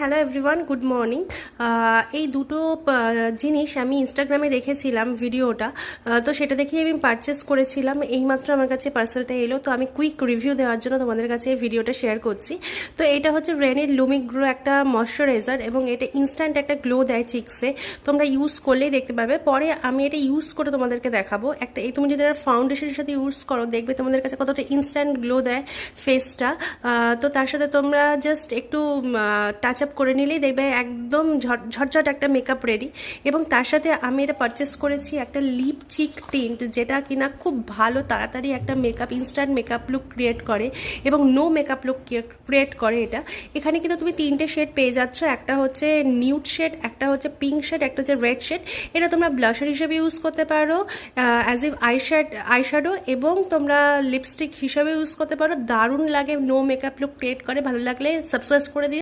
Hello everyone, good morning. এই দুটো জিনিস আমি ইনস্টাগ্রামে দেখেছিলাম ভিডিওটা, তো সেটা দেখেই আমি পারচেস করেছিলাম। এইমাত্র আমার কাছে পার্সেলটা এলো, তো আমি কুইক রিভিউ দেওয়ার জন্য তোমাদের কাছে এই ভিডিওটা শেয়ার করছি। তো এটা হচ্ছে রেনের লুমিক গ্লো একটা ময়শ্চারাইজার, এবং এটা ইনস্ট্যান্ট একটা গ্লো দেয় চিক্সে। তোমরা ইউজ করলেই দেখতে পাবে। পরে আমি এটা ইউজ করে তোমাদেরকে দেখাবো। এই তুমি যদি একটা ফাউন্ডেশনের সাথে ইউজ করো, দেখবে তোমাদের কাছে কতটা ইনস্ট্যান্ট গ্লো দেয় ফেসটা। তো তার সাথে তোমরা জাস্ট একটু টাচ আপ করে নিলেই দেখবে একদম ঝটঝট একটা মেকআপ রেডি। এবং তার সাথে আমি এটা পারচেস করেছি একটা লিপ চিক টিন্ট, যেটা কিনা খুব ভালো তাড়াতাড়ি একটা makeup, instant makeup look create করে এবং নো মেকআপ লুক ক্রিয়েট করে এটা। এখানে কিন্তু তুমি তিনটে শেড পেয়ে যাচ্ছ, একটা হচ্ছে নিউড শেড, একটা হচ্ছে পিঙ্ক শেড, একটা হচ্ছে রেড শেড। এটা তোমরা ব্লাশার হিসেবে ইউজ করতে পারো, অ্যাজ ইফ আইশ্যাডো, এবং তোমরা লিপস্টিক হিসেবে ইউজ করতে পারো। দারুণ লাগে, নো মেকআপ লুক ক্রিয়েট করে। ভালো লাগলে সাবস্ক্রাইব করে দিও।